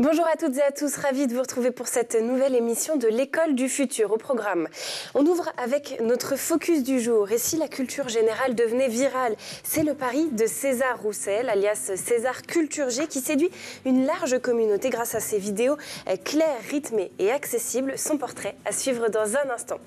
Bonjour à toutes et à tous, ravie de vous retrouver pour cette nouvelle émission de l'École du futur. Au programme, on ouvre avec notre focus du jour. Et si la culture générale devenait virale? C'est le pari de César Roussel, alias César Culture G, qui séduit une large communauté grâce à ses vidéos claires, rythmées et accessibles. Son portrait à suivre dans un instant.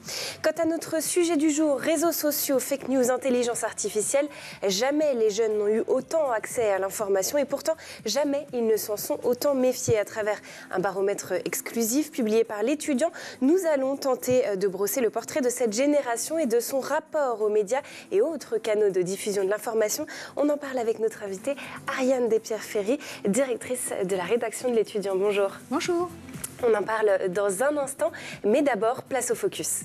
Quant à notre sujet du jour, réseaux sociaux, fake news, intelligence artificielle, jamais les jeunes n'ont eu autant accès à l'information et pourtant jamais ils ne s'en sont autant méfiés. À travers un baromètre exclusif publié par l'étudiant, nous allons tenter de brosser le portrait de cette génération et de son rapport aux médias et autres canaux de diffusion de l'information. On en parle avec notre invitée Ariane Despierre-Ferry, directrice de la rédaction de l'étudiant. Bonjour. Bonjour. On en parle dans un instant, mais d'abord, place au focus.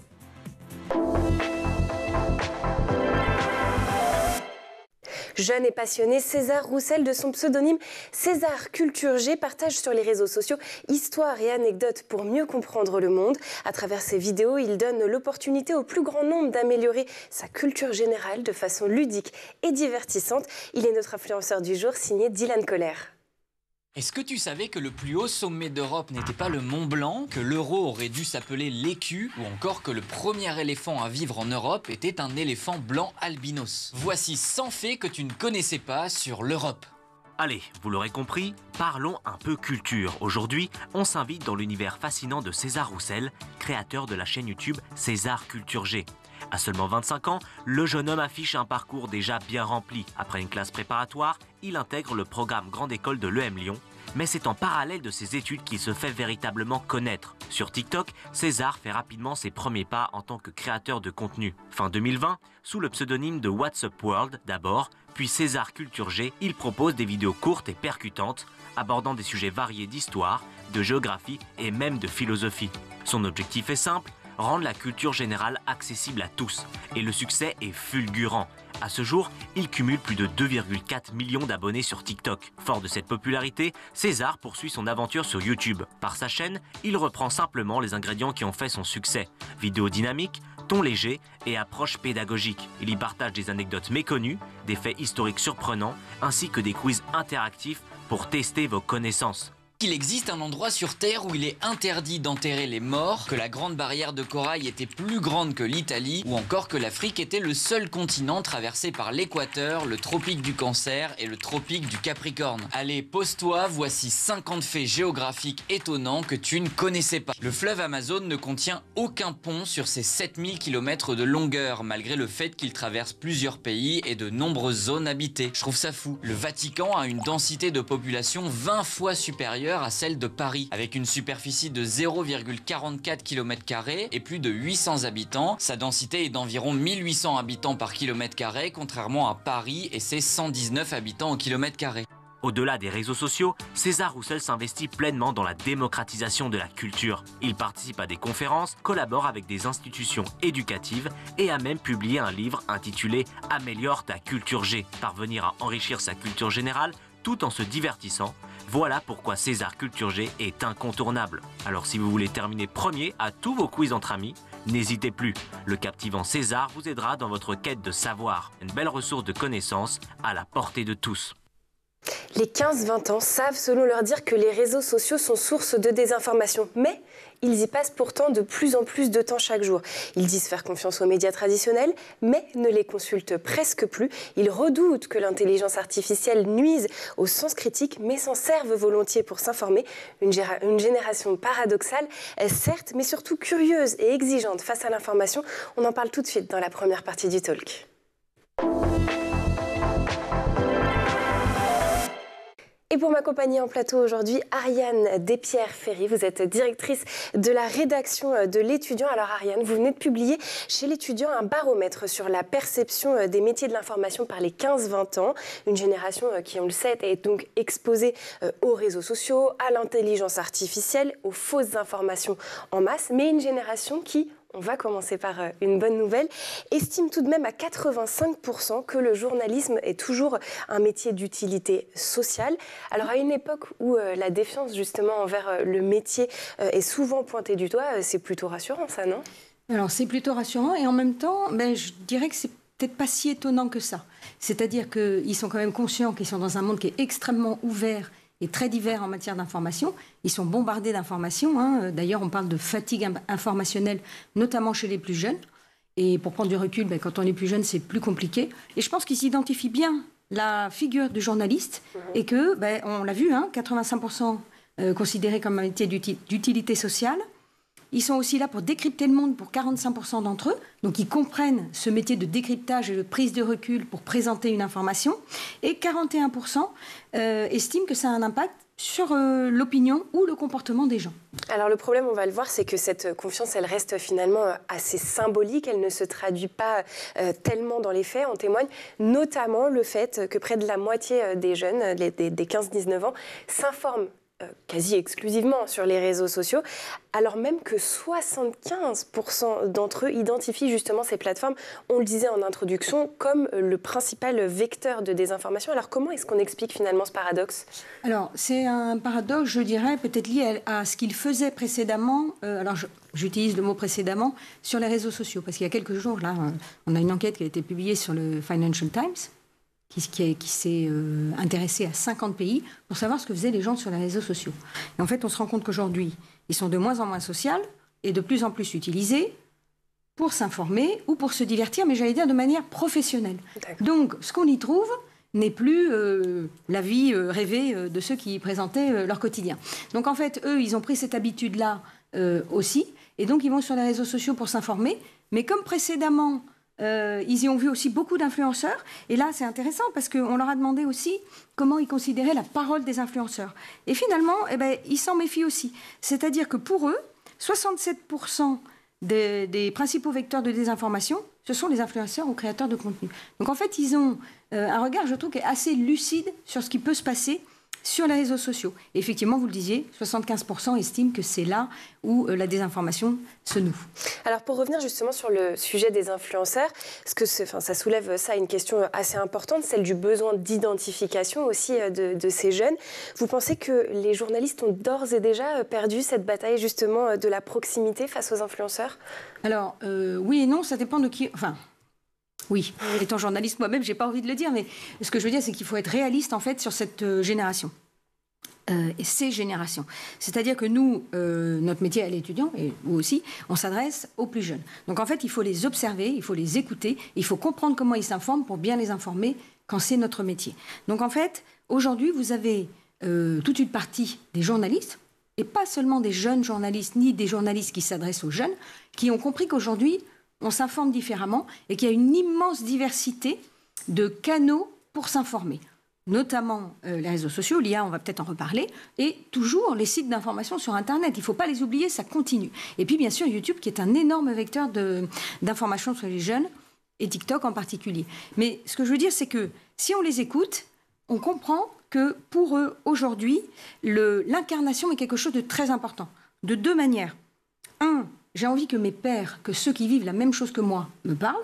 Jeune et passionné, César Roussel, de son pseudonyme César Culture G, partage sur les réseaux sociaux histoires et anecdotes pour mieux comprendre le monde. À travers ses vidéos, il donne l'opportunité au plus grand nombre d'améliorer sa culture générale de façon ludique et divertissante. Il est notre influenceur du jour, signé Dylan Coller. Est-ce que tu savais que le plus haut sommet d'Europe n'était pas le Mont Blanc, que l'euro aurait dû s'appeler l'écu, ou encore que le premier éléphant à vivre en Europe était un éléphant blanc albinos? Voici 100 faits que tu ne connaissais pas sur l'Europe. Allez, vous l'aurez compris, parlons un peu culture. Aujourd'hui, on s'invite dans l'univers fascinant de César Roussel, créateur de la chaîne YouTube César Culture G. À seulement 25 ans, le jeune homme affiche un parcours déjà bien rempli. Après une classe préparatoire, il intègre le programme Grande École de l'EM Lyon. Mais c'est en parallèle de ses études qu'il se fait véritablement connaître. Sur TikTok, César fait rapidement ses premiers pas en tant que créateur de contenu. Fin 2020, sous le pseudonyme de What's Up World d'abord, puis César Culture G, il propose des vidéos courtes et percutantes, abordant des sujets variés d'histoire, de géographie et même de philosophie. Son objectif est simple, rendre la culture générale accessible à tous. Et le succès est fulgurant. À ce jour, il cumule plus de 2,4 millions d'abonnés sur TikTok. Fort de cette popularité, César poursuit son aventure sur YouTube. Par sa chaîne, il reprend simplement les ingrédients qui ont fait son succès. Vidéos dynamiques, ton léger et approche pédagogique. Il y partage des anecdotes méconnues, des faits historiques surprenants, ainsi que des quiz interactifs pour tester vos connaissances. Il existe un endroit sur Terre où il est interdit d'enterrer les morts, que la grande barrière de corail était plus grande que l'Italie, ou encore que l'Afrique était le seul continent traversé par l'équateur, le tropique du Cancer et le tropique du Capricorne. Allez, pose-toi, voici 50 faits géographiques étonnants que tu ne connaissais pas. Le fleuve Amazon ne contient aucun pont sur ses 7000 km de longueur, malgré le fait qu'il traverse plusieurs pays et de nombreuses zones habitées. Je trouve ça fou. Le Vatican a une densité de population 20 fois supérieure à celle de Paris, avec une superficie de 0,44 km² et plus de 800 habitants. Sa densité est d'environ 1800 habitants par km², contrairement à Paris et ses 119 habitants au km². Au-delà des réseaux sociaux, César Roussel s'investit pleinement dans la démocratisation de la culture. Il participe à des conférences, collabore avec des institutions éducatives et a même publié un livre intitulé « Améliore ta culture G », parvenir à enrichir sa culture générale tout en se divertissant. Voilà pourquoi César Culture G est incontournable. Alors si vous voulez terminer premier à tous vos quiz entre amis, n'hésitez plus. Le captivant César vous aidera dans votre quête de savoir. Une belle ressource de connaissances à la portée de tous. Les 15-20 ans savent, selon leur dire, que les réseaux sociaux sont source de désinformation. Mais ils y passent pourtant de plus en plus de temps chaque jour. Ils disent faire confiance aux médias traditionnels, mais ne les consultent presque plus. Ils redoutent que l'intelligence artificielle nuise au sens critique, mais s'en servent volontiers pour s'informer. Une génération paradoxale, certes, mais surtout curieuse et exigeante face à l'information. On en parle tout de suite dans la première partie du talk. Et pour m'accompagner en plateau aujourd'hui, Ariane Despierre-Ferry, vous êtes directrice de la rédaction de l'étudiant. Alors Ariane, vous venez de publier chez l'étudiant un baromètre sur la perception des métiers de l'information par les 15-20 ans. Une génération qui, on le sait, est donc exposée aux réseaux sociaux, à l'intelligence artificielle, aux fausses informations en masse, mais une génération qui, on va commencer par une bonne nouvelle, estime tout de même à 85% que le journalisme est toujours un métier d'utilité sociale. Alors à une époque où la défiance justement envers le métier est souvent pointée du doigt, c'est plutôt rassurant ça, non ? Alors c'est plutôt rassurant et en même temps, je dirais que c'est peut-être pas si étonnant que ça. C'est-à-dire qu'ils sont quand même conscients qu'ils sont dans un monde qui est extrêmement ouvert et très divers en matière d'information. Ils sont bombardés d'informations, hein. D'ailleurs, on parle de fatigue informationnelle, notamment chez les plus jeunes. Et pour prendre du recul, quand on est plus jeune, c'est plus compliqué. Et je pense qu'ils s'identifient bien la figure du journaliste et que, on l'a vu, 85% considérés comme un métier d'utilité sociale. Ils sont aussi là pour décrypter le monde pour 45% d'entre eux. Donc, ils comprennent ce métier de décryptage et de prise de recul pour présenter une information. Et 41% estiment que ça a un impact sur l'opinion ou le comportement des gens. Alors le problème, on va le voir, c'est que cette confiance, elle reste finalement assez symbolique. Elle ne se traduit pas tellement dans les faits. En témoigne notamment le fait que près de la moitié des jeunes, des 15-19 ans, s'informent quasi exclusivement sur les réseaux sociaux, alors même que 75% d'entre eux identifient justement ces plateformes, on le disait en introduction, comme le principal vecteur de désinformation. Alors comment est-ce qu'on explique finalement ce paradoxe ? Alors c'est un paradoxe, je dirais, peut-être lié à ce qu'ils faisaient précédemment, j'utilise le mot précédemment, sur les réseaux sociaux, parce qu'il y a quelques jours, là, on a une enquête qui a été publiée sur le Financial Times, qui s'est intéressé à 50 pays pour savoir ce que faisaient les gens sur les réseaux sociaux. Et en fait, on se rend compte qu'aujourd'hui, ils sont de moins en moins sociaux et de plus en plus utilisés pour s'informer ou pour se divertir, mais j'allais dire de manière professionnelle. Donc, ce qu'on y trouve n'est plus la vie rêvée de ceux qui y présentaient leur quotidien. Donc, en fait, eux, ils ont pris cette habitude-là aussi, et donc ils vont sur les réseaux sociaux pour s'informer, mais comme précédemment, ils y ont vu aussi beaucoup d'influenceurs. Et là, c'est intéressant parce qu'on leur a demandé aussi comment ils considéraient la parole des influenceurs. Et finalement, ils s'en méfient aussi. C'est-à-dire que pour eux, 67% des principaux vecteurs de désinformation, ce sont les influenceurs ou créateurs de contenu. Donc en fait, ils ont un regard, je trouve, qui est assez lucide sur ce qui peut se passer sur les réseaux sociaux. Et effectivement, vous le disiez, 75% estiment que c'est là où la désinformation se noue. Alors pour revenir justement sur le sujet des influenceurs, ça soulève une question assez importante, celle du besoin d'identification aussi de ces jeunes. Vous pensez que les journalistes ont d'ores et déjà perdu cette bataille justement de la proximité face aux influenceurs ? Alors oui et non, ça dépend de qui... Oui, étant journaliste moi-même, j'ai pas envie de le dire, mais ce que je veux dire, c'est qu'il faut être réaliste en fait sur cette génération. Et ces générations. C'est-à-dire que nous, notre métier à l'étudiant, et vous aussi, on s'adresse aux plus jeunes. Donc en fait, il faut les observer, il faut les écouter, il faut comprendre comment ils s'informent pour bien les informer quand c'est notre métier. Donc en fait, aujourd'hui, vous avez toute une partie des journalistes, et pas seulement des jeunes journalistes, ni des journalistes qui s'adressent aux jeunes, qui ont compris qu'aujourd'hui, on s'informe différemment et qu'il y a une immense diversité de canaux pour s'informer. Notamment les réseaux sociaux, l'IA, on va peut-être en reparler, et toujours les sites d'information sur Internet. Il ne faut pas les oublier, ça continue. Et puis bien sûr YouTube, qui est un énorme vecteur d'information sur les jeunes, et TikTok en particulier. Mais ce que je veux dire, c'est que si on les écoute, on comprend que pour eux, aujourd'hui, l'incarnation est quelque chose de très important. De deux manières. J'ai envie que mes pairs, que ceux qui vivent la même chose que moi, me parlent.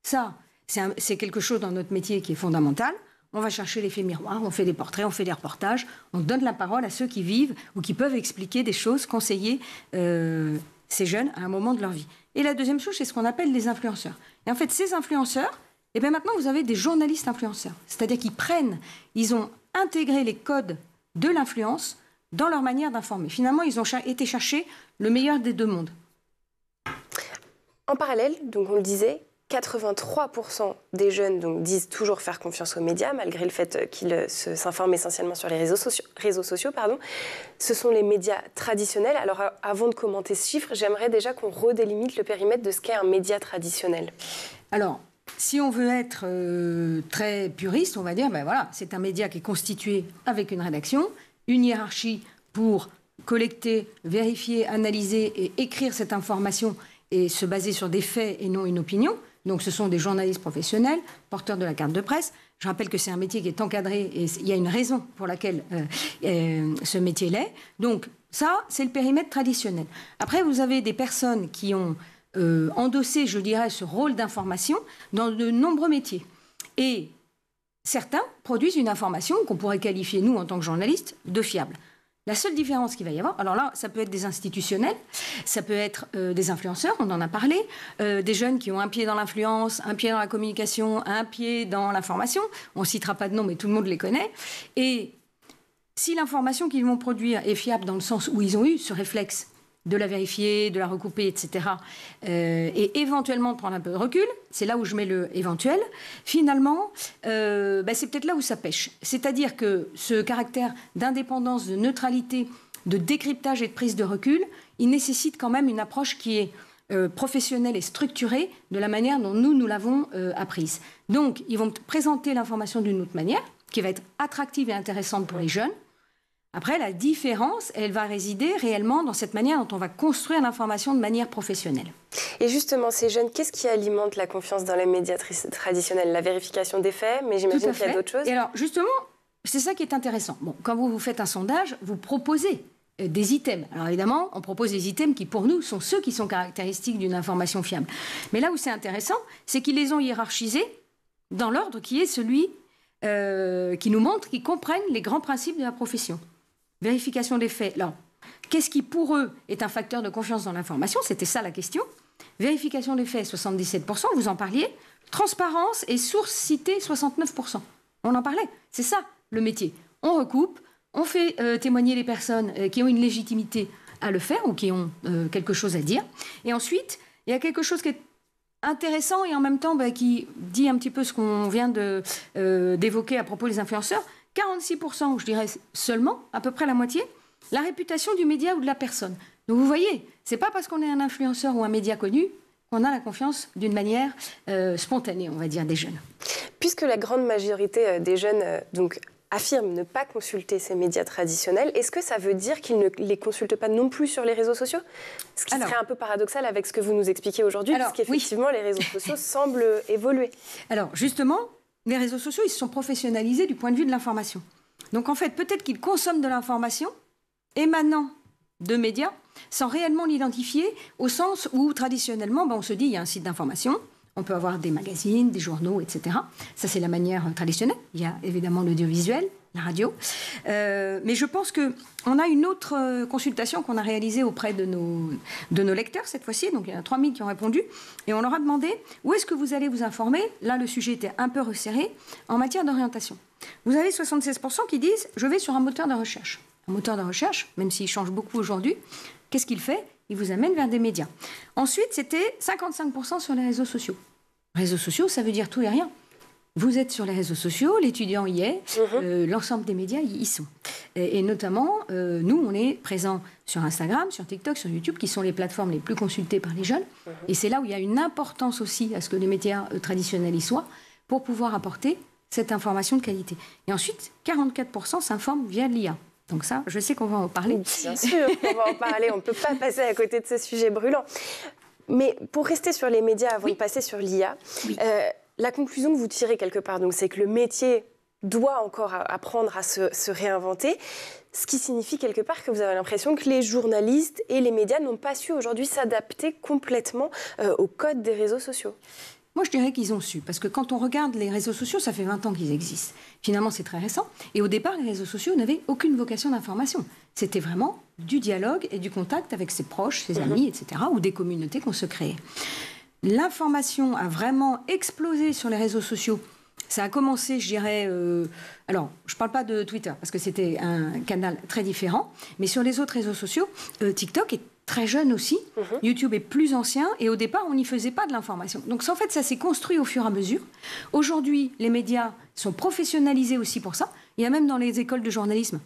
Ça, c'est quelque chose dans notre métier qui est fondamental. On va chercher l'effet miroir, on fait des portraits, on fait des reportages, on donne la parole à ceux qui vivent ou qui peuvent expliquer des choses, conseiller ces jeunes à un moment de leur vie. Et la deuxième chose, c'est ce qu'on appelle les influenceurs. Et en fait, ces influenceurs, maintenant, vous avez des journalistes influenceurs. C'est-à-dire ils ont intégré les codes de l'influence dans leur manière d'informer. Finalement, ils ont été chercher le meilleur des deux mondes. En parallèle, donc on le disait, 83% des jeunes disent toujours faire confiance aux médias, malgré le fait qu'ils s'informent essentiellement sur les réseaux sociaux. Ce sont les médias traditionnels. Alors avant de commenter ce chiffre, j'aimerais déjà qu'on redélimite le périmètre de ce qu'est un média traditionnel. Alors, si on veut être très puriste, on va dire, c'est un média qui est constitué avec une rédaction, une hiérarchie pour collecter, vérifier, analyser et écrire cette information et se baser sur des faits et non une opinion. Donc ce sont des journalistes professionnels, porteurs de la carte de presse. Je rappelle que c'est un métier qui est encadré et il y a une raison pour laquelle ce métier l'est. Donc ça, c'est le périmètre traditionnel. Après, vous avez des personnes qui ont endossé, je dirais, ce rôle d'information dans de nombreux métiers. Et certains produisent une information qu'on pourrait qualifier, nous, en tant que journalistes, de fiable. La seule différence qu'il va y avoir, alors là, ça peut être des institutionnels, ça peut être des influenceurs, on en a parlé, des jeunes qui ont un pied dans l'influence, un pied dans la communication, un pied dans l'information. On ne citera pas de nom, mais tout le monde les connaît. Et si l'information qu'ils vont produire est fiable dans le sens où ils ont eu ce réflexe de la vérifier, de la recouper, etc., et éventuellement de prendre un peu de recul, c'est là où je mets le éventuel, finalement, c'est peut-être là où ça pêche. C'est-à-dire que ce caractère d'indépendance, de neutralité, de décryptage et de prise de recul, il nécessite quand même une approche qui est professionnelle et structurée de la manière dont nous l'avons apprise. Donc, ils vont présenter l'information d'une autre manière, qui va être attractive et intéressante pour les jeunes. Après, la différence, elle va résider réellement dans cette manière dont on va construire l'information de manière professionnelle. Et justement, ces jeunes, qu'est-ce qui alimente la confiance dans les médias traditionnels? La vérification des faits, mais j'imagine qu'il y a d'autres choses. Et alors, justement, c'est ça qui est intéressant. Bon, quand vous faites un sondage, vous proposez des items. Alors évidemment, on propose des items qui, pour nous, sont ceux qui sont caractéristiques d'une information fiable. Mais là où c'est intéressant, c'est qu'ils les ont hiérarchisés dans l'ordre qui est celui qui nous montre qu'ils comprennent les grands principes de la profession. Vérification des faits. Alors, qu'est-ce qui, pour eux, est un facteur de confiance dans l'information? C'était ça la question. Vérification des faits, 77%, vous en parliez. Transparence et source citée, 69%. On en parlait. C'est ça, le métier. On recoupe, on fait témoigner les personnes qui ont une légitimité à le faire ou qui ont quelque chose à dire. Et ensuite, il y a quelque chose qui est intéressant et en même temps qui dit un petit peu ce qu'on vient d'évoquer à propos des influenceurs. 46%, je dirais seulement, à peu près la moitié, la réputation du média ou de la personne. Donc vous voyez, c'est pas parce qu'on est un influenceur ou un média connu qu'on a la confiance d'une manière spontanée, on va dire, des jeunes. Puisque la grande majorité des jeunes affirment ne pas consulter ces médias traditionnels, est-ce que ça veut dire qu'ils ne les consultent pas non plus sur les réseaux sociaux? Ce qui serait un peu paradoxal avec ce que vous nous expliquez aujourd'hui, puisqu'effectivement, les réseaux sociaux semblent évoluer. Alors, justement, les réseaux sociaux, ils se sont professionnalisés du point de vue de l'information. Donc, en fait, peut-être qu'ils consomment de l'information émanant de médias sans réellement l'identifier au sens où, traditionnellement, on se dit, il y a un site d'information, on peut avoir des magazines, des journaux, etc. Ça, c'est la manière traditionnelle. Il y a évidemment l'audiovisuel, la radio. Mais je pense qu'on a une autre consultation qu'on a réalisée auprès de nos lecteurs cette fois-ci. Donc, il y en a 3000 qui ont répondu. Et on leur a demandé où est-ce que vous allez vous informer. Là, le sujet était un peu resserré en matière d'orientation. Vous avez 76% qui disent « je vais sur un moteur de recherche ». Un moteur de recherche, même s'il change beaucoup aujourd'hui, qu'est-ce qu'il fait? Il vous amène vers des médias. Ensuite, c'était 55% sur les réseaux sociaux. Réseaux sociaux, ça veut dire tout et rien. Vous êtes sur les réseaux sociaux, l'étudiant y est, l'ensemble des médias y sont. Et notamment, nous, on est présents sur Instagram, sur TikTok, sur YouTube, qui sont les plateformes les plus consultées par les jeunes. Et c'est là où il y a une importance aussi à ce que les médias traditionnels y soient, pour pouvoir apporter cette information de qualité. Et ensuite, 44% s'informent via l'IA. Donc ça, je sais qu'on va en parler. Bien sûr, on va en parler. On ne peut pas passer à côté de ce sujet brûlant. Mais pour rester sur les médias avant de passer sur l'IA, la conclusion que vous tirez quelque part, c'est que le métier doit encore apprendre à se réinventer, ce qui signifie quelque part que vous avez l'impression que les journalistes et les médias n'ont pas su aujourd'hui s'adapter complètement au code des réseaux sociaux. Moi, je dirais qu'ils ont su, parce que quand on regarde les réseaux sociaux, ça fait 20 ans qu'ils existent. Finalement, c'est très récent. Et au départ, les réseaux sociaux n'avaient aucune vocation d'information. C'était vraiment du dialogue et du contact avec ses proches, ses amis, etc., ou des communautés qu'on se créait. L'information a vraiment explosé sur les réseaux sociaux. Ça a commencé, je dirais... alors, je ne parle pas de Twitter, parce que c'était un canal très différent, mais sur les autres réseaux sociaux, TikTok est très jeune aussi, YouTube est plus ancien, et au départ, on n'y faisait pas de l'information. Donc, en fait, ça s'est construit au fur et à mesure. Aujourd'hui, les médias sont professionnalisés aussi pour ça. Il y a même dans les écoles de journalisme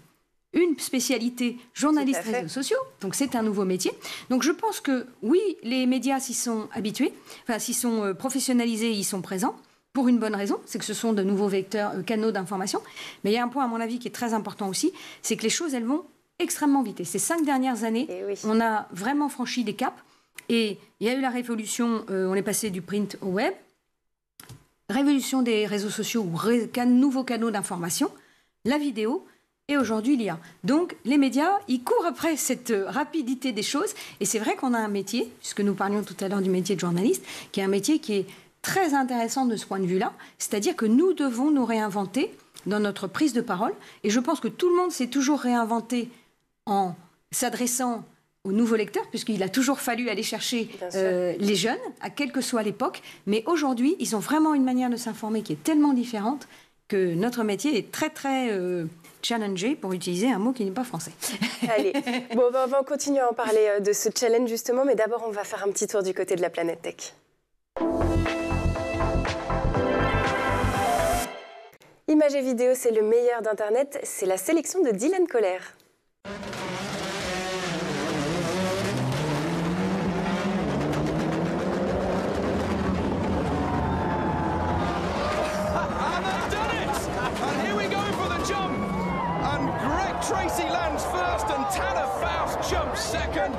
une spécialité journaliste réseaux sociaux. Donc, c'est un nouveau métier. Donc, je pense que, oui, les médias s'y sont habitués, enfin, s'y sont professionnalisés, ils sont présents, pour une bonne raison, c'est que ce sont de nouveaux vecteurs, canaux d'information. Mais il y a un point, à mon avis, qui est très important aussi, c'est que les choses, elles vont extrêmement vite. Et ces 5 dernières années, on a vraiment franchi des caps. Et il y a eu la révolution, on est passé du print au web, révolution des réseaux sociaux, ou nouveaux canaux d'information, la vidéo, et aujourd'hui l'IA. Donc les médias, ils courent après cette rapidité des choses. Et c'est vrai qu'on a un métier, puisque nous parlions tout à l'heure du métier de journaliste, qui est un métier qui est très intéressant de ce point de vue-là. C'est-à-dire que nous devons nous réinventer dans notre prise de parole. Et je pense que tout le monde s'est toujours réinventé en s'adressant aux nouveaux lecteurs, puisqu'il a toujours fallu aller chercher les jeunes, à quelle que soit l'époque. Mais aujourd'hui, ils ont vraiment une manière de s'informer qui est tellement différente que notre métier est très, très challengé, pour utiliser un mot qui n'est pas français. Allez, bon, on va continuer à en parler de ce challenge justement, mais d'abord, on va faire un petit tour du côté de la planète tech. Images et vidéos, c'est le meilleur d'Internet. C'est la sélection de Dylan Kohler. Tracy lands first and Tanner Faust jumps second.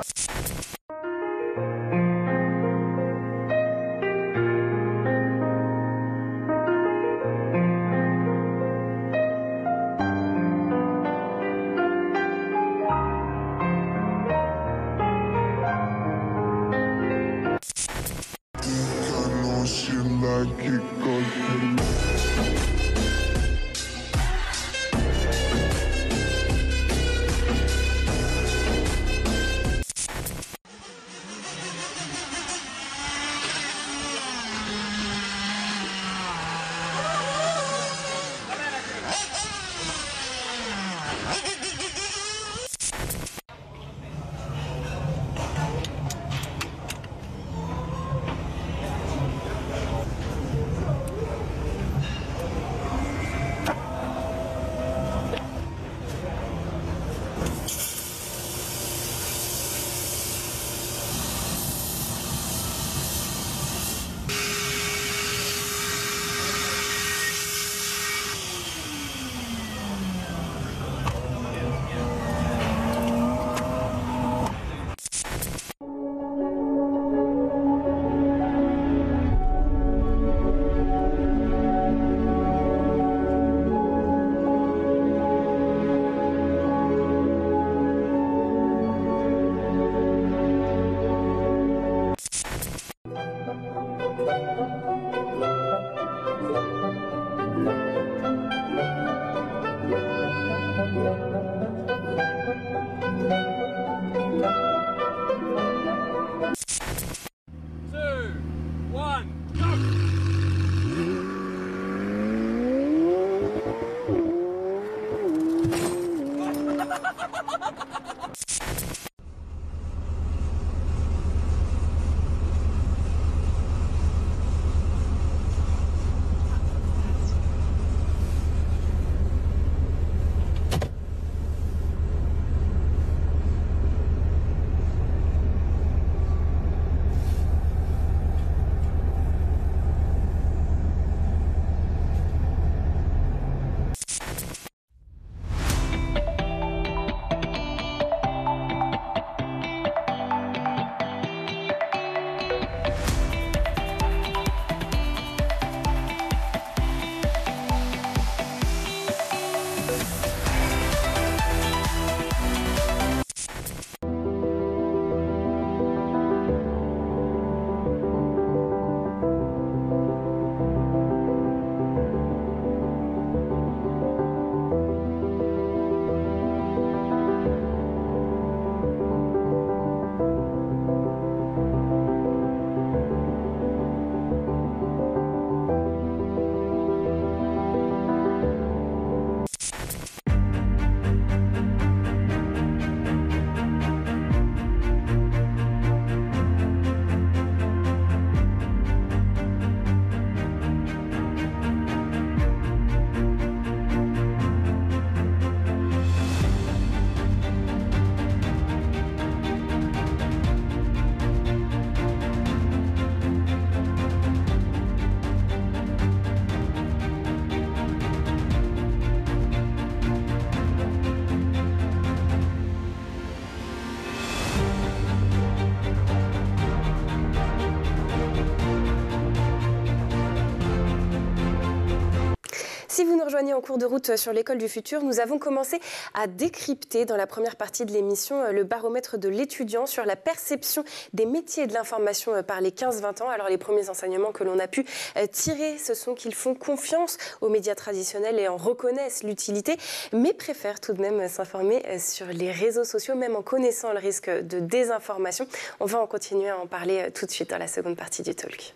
Si vous nous rejoignez en cours de route sur l'École du futur, nous avons commencé à décrypter dans la première partie de l'émission le baromètre de l'étudiant sur la perception des métiers de l'information par les 15-20 ans. Alors les premiers enseignements que l'on a pu tirer, ce sont qu'ils font confiance aux médias traditionnels et en reconnaissent l'utilité, mais préfèrent tout de même s'informer sur les réseaux sociaux, même en connaissant le risque de désinformation. On va en continuer à en parler tout de suite dans la seconde partie du talk.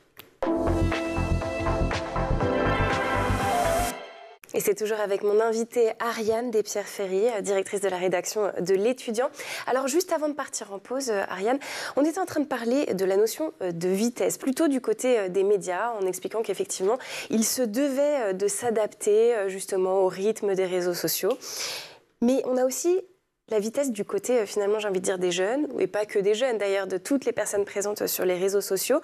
Et c'est toujours avec mon invitée Ariane Despierres-Ferry, directrice de la rédaction de l'Étudiant. Alors juste avant de partir en pause, Ariane, on était en train de parler de la notion de vitesse, plutôt du côté des médias, en expliquant qu'effectivement, ils se devaient de s'adapter justement au rythme des réseaux sociaux. Mais on a aussi la vitesse du côté, finalement, j'ai envie de dire, des jeunes, et pas que des jeunes d'ailleurs, de toutes les personnes présentes sur les réseaux sociaux,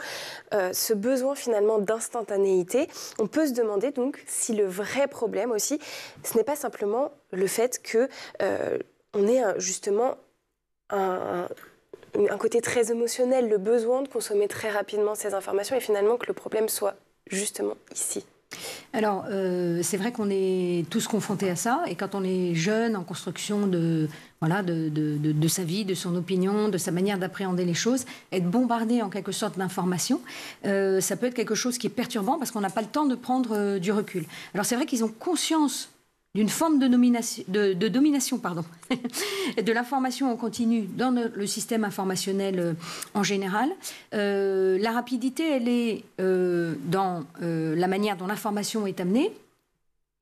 ce besoin finalement d'instantanéité. On peut se demander donc si le vrai problème aussi, ce n'est pas simplement le fait qu'on ait justement un côté très émotionnel, le besoin de consommer très rapidement ces informations, et finalement que le problème soit justement ici. Alors, c'est vrai qu'on est tous confrontés à ça, et quand on est jeune, en construction de sa vie, de son opinion, de sa manière d'appréhender les choses, être bombardé en quelque sorte d'informations, ça peut être quelque chose qui est perturbant parce qu'on n'a pas le temps de prendre du recul. Alors c'est vrai qu'ils ont conscience d'une forme de domination, de l'information en continu dans le système informationnel en général. La rapidité, elle est dans la manière dont l'information est amenée.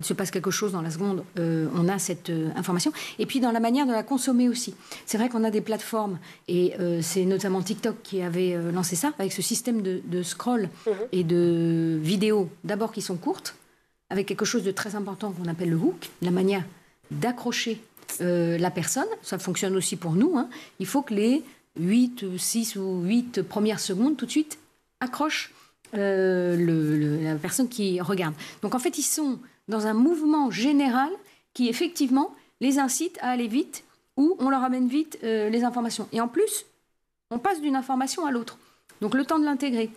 Il se passe quelque chose dans la seconde, on a cette information. Et puis dans la manière de la consommer aussi. C'est vrai qu'on a des plateformes, et c'est notamment TikTok qui avait lancé ça, avec ce système de scroll et de vidéos, d'abord qui sont courtes, avec quelque chose de très important qu'on appelle le hook, la manière d'accrocher la personne. Ça fonctionne aussi pour nous. Il faut que les 6 ou 8 premières secondes, tout de suite, accrochent la personne qui regarde. Donc en fait, ils sont dans un mouvement général qui, effectivement, les incite à aller vite, ou on leur amène vite les informations. Et en plus, on passe d'une information à l'autre. Donc le temps de l'intégrer,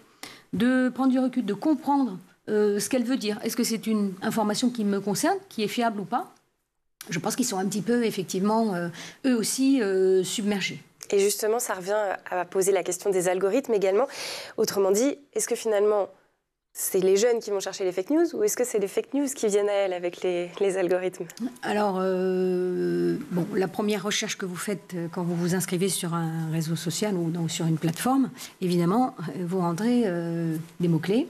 de prendre du recul, de comprendre ce qu'elle veut dire. Est-ce que c'est une information qui me concerne, qui est fiable ou pas? Je pense qu'ils sont un petit peu, effectivement, eux aussi, submergés. Et justement, ça revient à poser la question des algorithmes également. Autrement dit, est-ce que finalement, c'est les jeunes qui vont chercher les fake news, ou est-ce que c'est les fake news qui viennent à elles avec les algorithmes? Alors, la première recherche que vous faites quand vous vous inscrivez sur un réseau social ou sur une plateforme, évidemment, vous rendrez des mots-clés.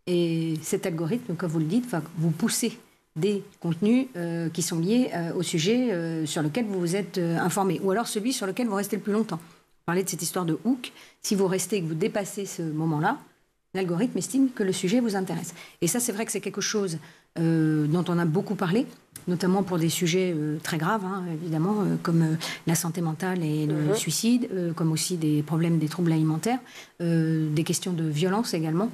Et cet algorithme, comme vous le dites, va vous pousser des contenus qui sont liés au sujet sur lequel vous vous êtes informé, ou alors celui sur lequel vous restez le plus longtemps. Vous parlez de cette histoire de hook. Si vous restez et que vous dépassez ce moment-là, l'algorithme estime que le sujet vous intéresse. Et ça, c'est vrai que c'est quelque chose dont on a beaucoup parlé, notamment pour des sujets très graves, évidemment, comme la santé mentale et le suicide, comme aussi des problèmes des troubles alimentaires, des questions de violence également.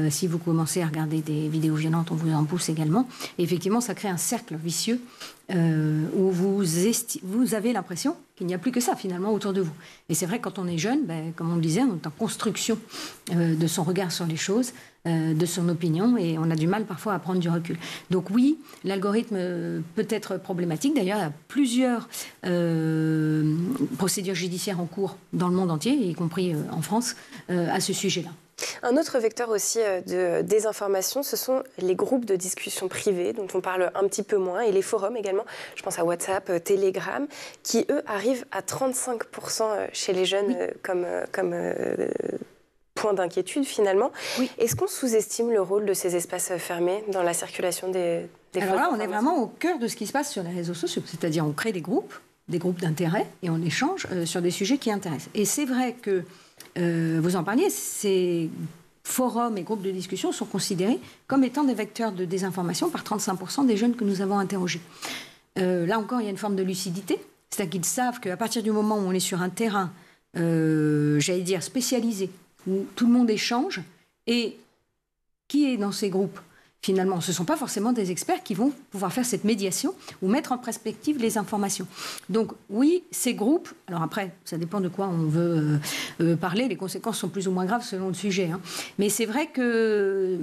Si vous commencez à regarder des vidéos violentes, on vous en pousse également. Et effectivement, ça crée un cercle vicieux où vous avez l'impression qu'il n'y a plus que ça, finalement, autour de vous. Et c'est vrai que quand on est jeune, comme on le disait, on est en construction de son regard sur les choses, de son opinion, et on a du mal parfois à prendre du recul. Donc oui, l'algorithme peut être problématique. D'ailleurs, il y a plusieurs procédures judiciaires en cours dans le monde entier, y compris en France, à ce sujet-là. Un autre vecteur aussi de désinformation, ce sont les groupes de discussion privés, dont on parle un petit peu moins, et les forums également. Je pense à WhatsApp, Telegram, qui, eux, arrivent à 35% chez les jeunes comme point d'inquiétude, finalement. Oui. Est-ce qu'on sous-estime le rôle de ces espaces fermés dans la circulation des Alors là, on est vraiment au cœur de ce qui se passe sur les réseaux sociaux. C'est-à-dire, on crée des groupes d'intérêt, et on échange sur des sujets qui intéressent. Et c'est vrai que vous en parliez, ces forums et groupes de discussion sont considérés comme étant des vecteurs de désinformation par 35% des jeunes que nous avons interrogés. Là encore, il y a une forme de lucidité. C'est-à-dire qu'ils savent qu'à partir du moment où on est sur un terrain, j'allais dire, spécialisé, où tout le monde échange, et qui est dans ces groupes? Finalement, ce ne sont pas forcément des experts qui vont pouvoir faire cette médiation ou mettre en perspective les informations. Donc oui, ces groupes, alors après, ça dépend de quoi on veut parler, les conséquences sont plus ou moins graves selon le sujet, mais c'est vrai que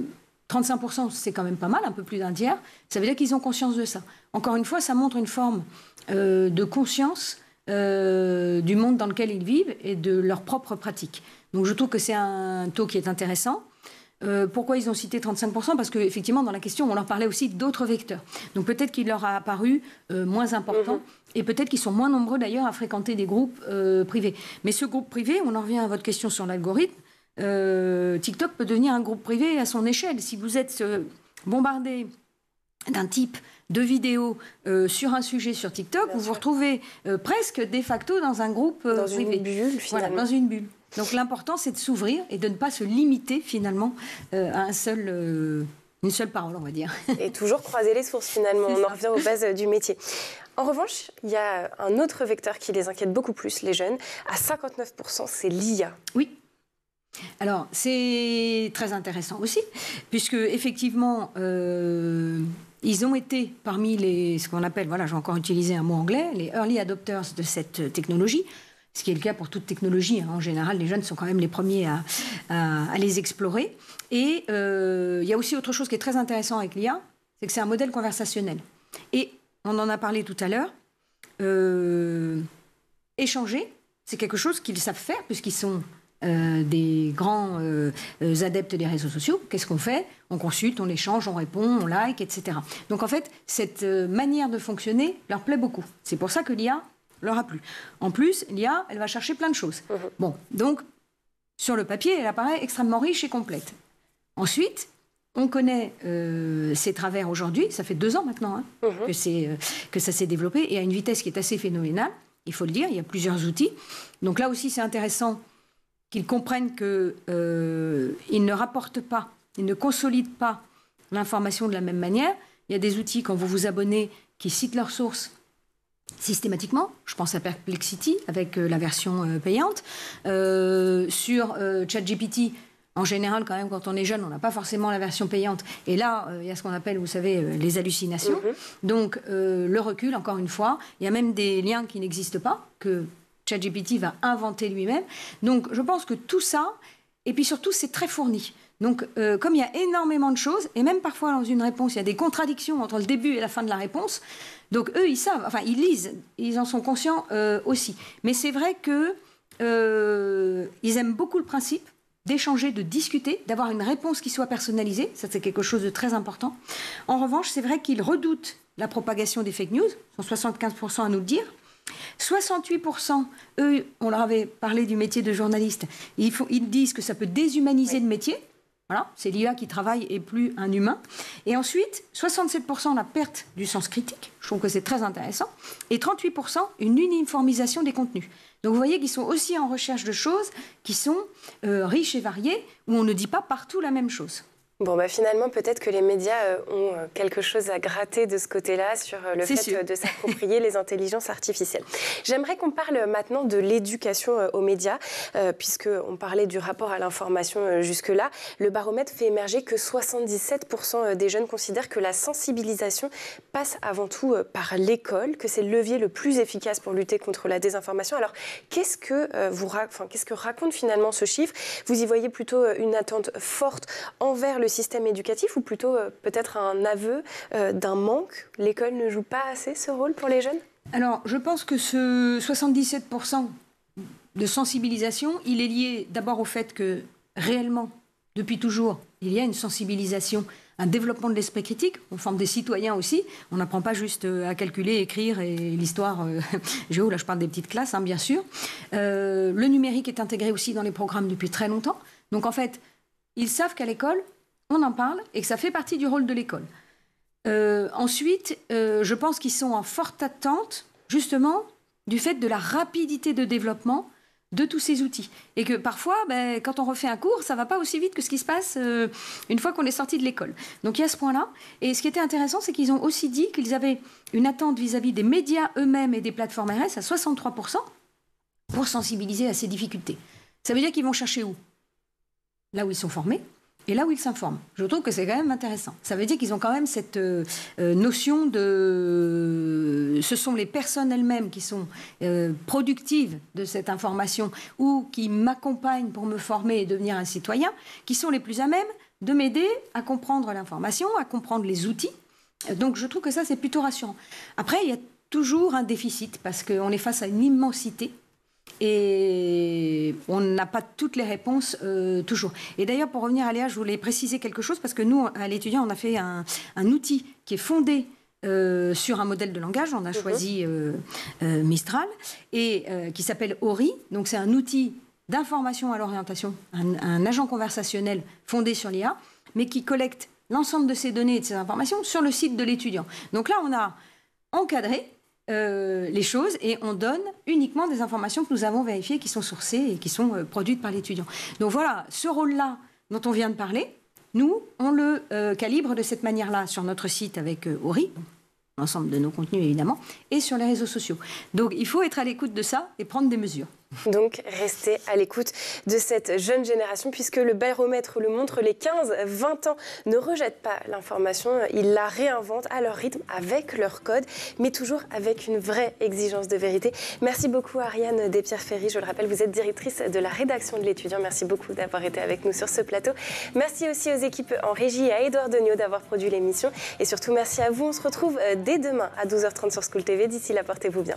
35%, c'est quand même pas mal, un peu plus d'un tiers. Ça veut dire qu'ils ont conscience de ça. Encore une fois, ça montre une forme de conscience du monde dans lequel ils vivent et de leurs propres pratiques. Donc je trouve que c'est un taux qui est intéressant. Pourquoi ils ont cité 35% ? Parce qu'effectivement, dans la question, on leur parlait aussi d'autres vecteurs. Donc peut-être qu'il leur a apparu moins important, et peut-être qu'ils sont moins nombreux d'ailleurs à fréquenter des groupes privés. Mais ce groupe privé, on en revient à votre question sur l'algorithme, TikTok peut devenir un groupe privé à son échelle. Si vous êtes bombardé d'un type de vidéos sur un sujet sur TikTok, vous vous retrouvez presque de facto dans un groupe privé. Une bulle, finalement. Voilà, dans une bulle. Donc l'important, c'est de s'ouvrir et de ne pas se limiter finalement à une seule parole, on va dire. Et toujours croiser les sources, finalement. On en revient aux bases du métier. En revanche, il y a un autre vecteur qui les inquiète beaucoup plus, les jeunes. À 59%, c'est l'IA. Oui. Alors, c'est très intéressant aussi, puisque effectivement, ils ont été parmi ce qu'on appelle, voilà, j'ai encore utilisé un mot anglais, les early adopters de cette technologie, ce qui est le cas pour toute technologie. En général, les jeunes sont quand même les premiers à les explorer. Et il y a aussi autre chose qui est très intéressant avec l'IA, c'est que c'est un modèle conversationnel. Et on en a parlé tout à l'heure, échanger, c'est quelque chose qu'ils savent faire, puisqu'ils sont des grands adeptes des réseaux sociaux. Qu'est-ce qu'on fait ? On consulte, on échange, on répond, on like, etc. Donc en fait, cette manière de fonctionner leur plaît beaucoup. C'est pour ça que l'IA leur a plu. En plus, l'IA, elle va chercher plein de choses. Bon, donc, sur le papier, elle apparaît extrêmement riche et complète. Ensuite, on connaît ses travers aujourd'hui. Ça fait 2 ans maintenant que ça s'est développé et à une vitesse qui est assez phénoménale. Il faut le dire, il y a plusieurs outils. Donc là aussi, c'est intéressant qu'ils comprennent qu'ils ne rapportent pas, ils ne consolident pas l'information de la même manière. Il y a des outils, quand vous vous abonnez, qui citent leurs sources systématiquement. Je pense à Perplexity, avec la version payante. Sur ChatGPT, en général, quand même, quand on est jeune, on n'a pas forcément la version payante. Et là, il y a ce qu'on appelle, vous savez, les hallucinations. Donc, le recul, encore une fois. Il y a même des liens qui n'existent pas, que ChatGPT va inventer lui-même. Donc, je pense que tout ça, et puis surtout, c'est très fourni. Donc, comme il y a énormément de choses, et même parfois dans une réponse, il y a des contradictions entre le début et la fin de la réponse, donc eux, ils savent, enfin, ils lisent, ils en sont conscients aussi. Mais c'est vrai qu'ils aiment beaucoup le principe d'échanger, de discuter, d'avoir une réponse qui soit personnalisée. Ça, c'est quelque chose de très important. En revanche, c'est vrai qu'ils redoutent la propagation des fake news. Ils sont 75% à nous le dire. 68%, eux, on leur avait parlé du métier de journaliste, ils disent que ça peut déshumaniser le métier. Voilà, c'est l'IA qui travaille et plus un humain. Et ensuite, 67% la perte du sens critique. Je trouve que c'est très intéressant. Et 38% une uniformisation des contenus. Donc vous voyez qu'ils sont aussi en recherche de choses qui sont riches et variées, où on ne dit pas partout la même chose. Bon, finalement, peut-être que les médias ont quelque chose à gratter de ce côté-là sur le fait de s'approprier les intelligences artificielles. J'aimerais qu'on parle maintenant de l'éducation aux médias, puisqu'on parlait du rapport à l'information jusque-là. Le baromètre fait émerger que 77% des jeunes considèrent que la sensibilisation passe avant tout par l'école, que c'est le levier le plus efficace pour lutter contre la désinformation. Alors, qu'est-ce que raconte finalement ce chiffre ? Vous y voyez plutôt une attente forte envers le système éducatif ou plutôt peut-être un aveu d'un manque ? L'école ne joue pas assez ce rôle pour les jeunes ? Alors, je pense que ce 77% de sensibilisation, il est lié d'abord au fait que réellement, depuis toujours, il y a une sensibilisation, un développement de l'esprit critique. On forme des citoyens aussi. On n'apprend pas juste à calculer, écrire et l'histoire géo. Là, je parle des petites classes, bien sûr. Le numérique est intégré aussi dans les programmes depuis très longtemps. Donc, en fait, ils savent qu'à l'école, on en parle et que ça fait partie du rôle de l'école. Ensuite, je pense qu'ils sont en forte attente, justement, du fait de la rapidité de développement de tous ces outils. Et que parfois, quand on refait un cours, ça ne va pas aussi vite que ce qui se passe une fois qu'on est sorti de l'école. Donc il y a ce point-là. Et ce qui était intéressant, c'est qu'ils ont aussi dit qu'ils avaient une attente vis-à-vis des médias eux-mêmes et des plateformes RS à 63% pour sensibiliser à ces difficultés. Ça veut dire qu'ils vont chercher où ? Là où ils sont formés et là où ils s'informent. Je trouve que c'est quand même intéressant. Ça veut dire qu'ils ont quand même cette notion de... Ce sont les personnes elles-mêmes qui sont productives de cette information ou qui m'accompagnent pour me former et devenir un citoyen, qui sont les plus à même de m'aider à comprendre l'information, à comprendre les outils. Donc je trouve que ça, c'est plutôt rassurant. Après, il y a toujours un déficit parce qu'on est face à une immensité et on n'a pas toutes les réponses toujours. Et d'ailleurs, pour revenir à Léa, je voulais préciser quelque chose parce que nous, à l'étudiant, on a fait un outil qui est fondé sur un modèle de langage. On a choisi Mistral et qui s'appelle ORI. Donc c'est un outil d'information à l'orientation, un agent conversationnel fondé sur l'IA, mais qui collecte l'ensemble de ces données et de ces informations sur le site de l'étudiant. Donc là, on a encadré les choses et on donne uniquement des informations que nous avons vérifiées, qui sont sourcées et qui sont produites par l'étudiant. Donc voilà, ce rôle-là dont on vient de parler, nous, on le calibre de cette manière-là sur notre site avec ORI, l'ensemble de nos contenus évidemment, et sur les réseaux sociaux. Donc il faut être à l'écoute de ça et prendre des mesures. Donc, restez à l'écoute de cette jeune génération puisque le baromètre le montre, les 15-20 ans ne rejettent pas l'information, ils la réinventent à leur rythme, avec leur code, mais toujours avec une vraie exigence de vérité. Merci beaucoup Ariane Despierre-Ferry, je le rappelle, vous êtes directrice de la rédaction de l'étudiant. Merci beaucoup d'avoir été avec nous sur ce plateau. Merci aussi aux équipes en régie et à Édouard Degnaud d'avoir produit l'émission. Et surtout, merci à vous. On se retrouve dès demain à 12h30 sur School TV. D'ici là, portez-vous bien.